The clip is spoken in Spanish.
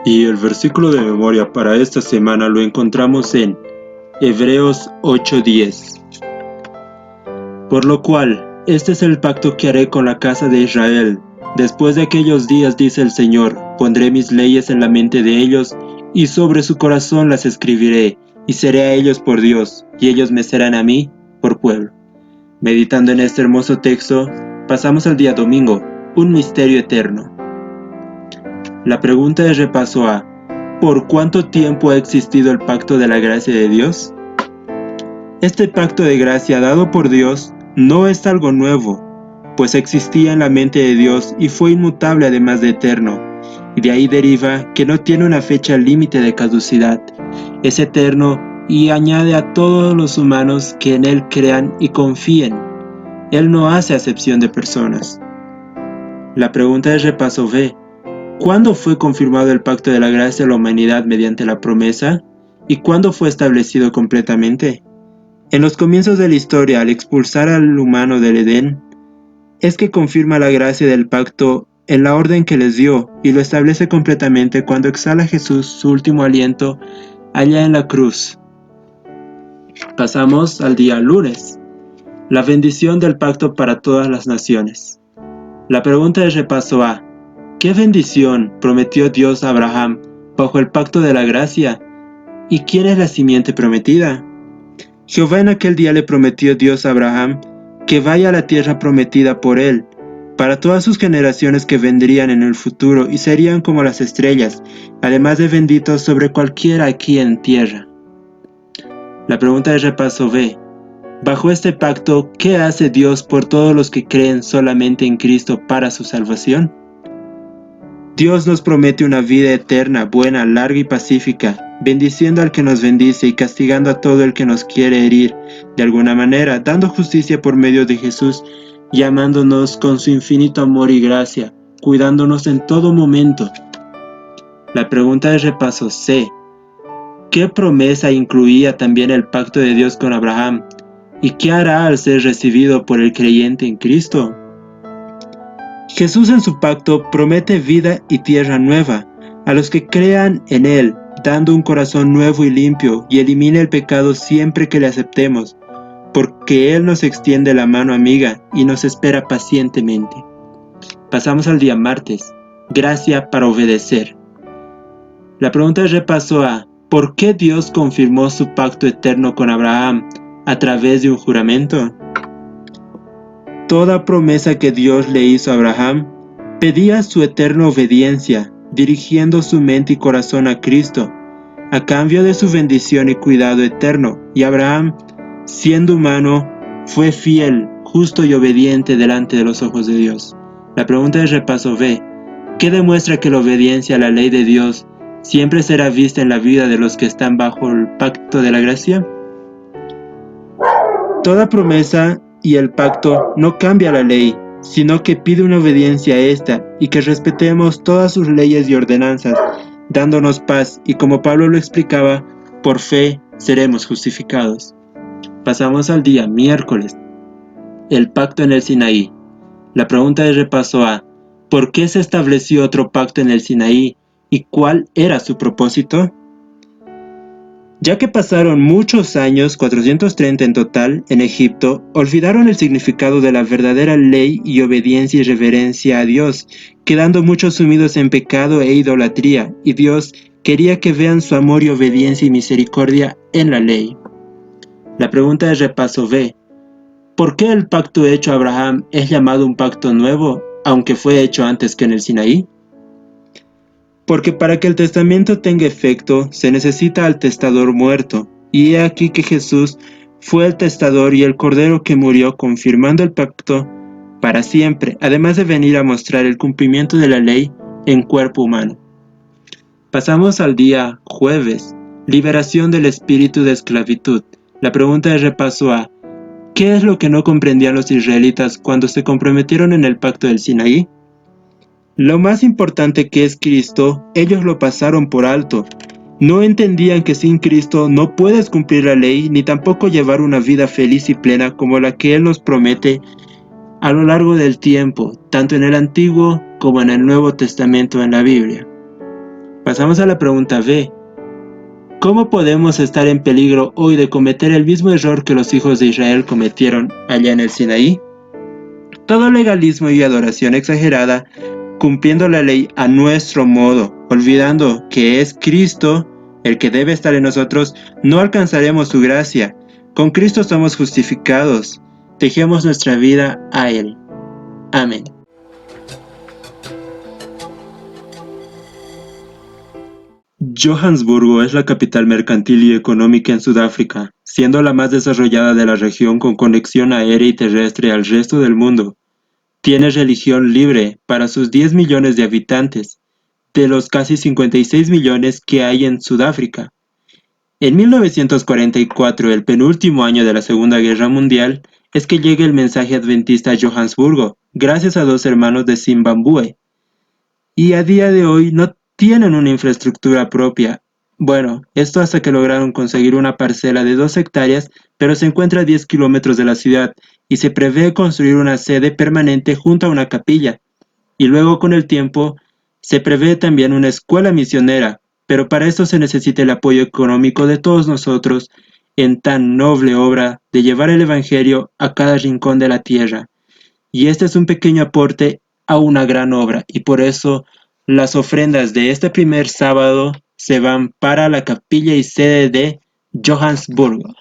Y el versículo de memoria para esta semana lo encontramos en Hebreos 8:10. Por lo cual, este es el pacto que haré con la casa de Israel. Después de aquellos días, dice el Señor, pondré mis leyes en la mente de ellos, y sobre su corazón las escribiré, y seré a ellos por Dios, y ellos me serán a mí por pueblo. Meditando en este hermoso texto, pasamos al día domingo, un misterio eterno. La pregunta de repaso a: ¿por cuánto tiempo ha existido el pacto de la gracia de Dios? Este pacto de gracia dado por Dios no es algo nuevo, pues existía en la mente de Dios y fue inmutable además de eterno, y de ahí deriva que no tiene una fecha límite de caducidad. Es eterno y añade a todos los humanos que en Él crean y confíen. Él no hace acepción de personas. La pregunta de repaso B: ¿cuándo fue confirmado el pacto de la gracia a la humanidad mediante la promesa? ¿Y cuándo fue establecido completamente? En los comienzos de la historia, al expulsar al humano del Edén, es que confirma la gracia del pacto en la orden que les dio y lo establece completamente cuando exhala Jesús su último aliento allá en la cruz. Pasamos al día lunes, la bendición del pacto para todas las naciones. La pregunta de repaso A: ¿qué bendición prometió Dios a Abraham bajo el pacto de la gracia? ¿Y quién es la simiente prometida? Jehová en aquel día le prometió Dios a Abraham que vaya a la tierra prometida por él, para todas sus generaciones que vendrían en el futuro y serían como las estrellas, además de benditos sobre cualquiera aquí en tierra. La pregunta de repaso B: bajo este pacto, ¿qué hace Dios por todos los que creen solamente en Cristo para su salvación? Dios nos promete una vida eterna, buena, larga y pacífica, bendiciendo al que nos bendice y castigando a todo el que nos quiere herir de alguna manera, dando justicia por medio de Jesús y amándonos con su infinito amor y gracia, cuidándonos en todo momento. La pregunta de repaso C: ¿qué promesa incluía también el pacto de Dios con Abraham? ¿Y qué hará al ser recibido por el creyente en Cristo? Jesús en su pacto promete vida y tierra nueva a los que crean en Él, dando un corazón nuevo y limpio, y elimina el pecado siempre que le aceptemos, porque Él nos extiende la mano amiga y nos espera pacientemente. Pasamos al día martes, gracia para obedecer. La pregunta de repaso a: ¿por qué Dios confirmó su pacto eterno con Abraham a través de un juramento? Toda promesa que Dios le hizo a Abraham pedía su eterna obediencia, dirigiendo su mente y corazón a Cristo, a cambio de su bendición y cuidado eterno, y Abraham, siendo humano, fue fiel, justo y obediente delante de los ojos de Dios. La pregunta de repaso B: ¿qué demuestra que la obediencia a la ley de Dios siempre será vista en la vida de los que están bajo el pacto de la gracia? Toda promesa y el pacto no cambia la ley, sino que pide una obediencia a esta y que respetemos todas sus leyes y ordenanzas, dándonos paz, y como Pablo lo explicaba, por fe seremos justificados. Pasamos al día miércoles, el pacto en el Sinaí. La pregunta de repaso a: ¿por qué se estableció otro pacto en el Sinaí y cuál era su propósito? Ya que pasaron muchos años, 430 en total, en Egipto, olvidaron el significado de la verdadera ley y obediencia y reverencia a Dios, quedando muchos sumidos en pecado e idolatría, y Dios quería que vean su amor y obediencia y misericordia en la ley. La pregunta de repaso B: ¿por qué el pacto hecho a Abraham es llamado un pacto nuevo, aunque fue hecho antes que en el Sinaí? Porque para que el testamento tenga efecto, se necesita al testador muerto, y he aquí que Jesús fue el testador y el cordero que murió confirmando el pacto para siempre, además de venir a mostrar el cumplimiento de la ley en cuerpo humano. Pasamos al día jueves, liberación del espíritu de esclavitud. La pregunta de repaso a: ¿qué es lo que no comprendían los israelitas cuando se comprometieron en el pacto del Sinaí? Lo más importante, que es Cristo, ellos lo pasaron por alto. No entendían que sin Cristo no puedes cumplir la ley ni tampoco llevar una vida feliz y plena como la que Él nos promete a lo largo del tiempo, tanto en el Antiguo como en el Nuevo Testamento en la Biblia. Pasamos a la pregunta B. ¿Cómo podemos estar en peligro hoy de cometer el mismo error que los hijos de Israel cometieron allá en el Sinaí? Todo legalismo y adoración exagerada, cumpliendo la ley a nuestro modo, olvidando que es Cristo el que debe estar en nosotros, no alcanzaremos su gracia. Con Cristo somos justificados. Dejemos nuestra vida a Él. Amén. Johannesburgo es la capital mercantil y económica en Sudáfrica, siendo la más desarrollada de la región con conexión aérea y terrestre al resto del mundo. Tiene religión libre para sus 10 millones de habitantes, de los casi 56 millones que hay en Sudáfrica. En 1944, el penúltimo año de la Segunda Guerra Mundial, es que llega el mensaje adventista a Johannesburgo, gracias a dos hermanos de Zimbabue. Y a día de hoy no tienen una infraestructura propia. Bueno, esto hasta que lograron conseguir una parcela de 2 hectáreas, pero se encuentra a 10 kilómetros de la ciudad y se prevé construir una sede permanente junto a una capilla. Y luego con el tiempo se prevé también una escuela misionera, pero para esto se necesita el apoyo económico de todos nosotros en tan noble obra de llevar el Evangelio a cada rincón de la tierra. Y este es un pequeño aporte a una gran obra, y por eso las ofrendas de este primer sábado se van para la capilla y sede de Johannesburgo.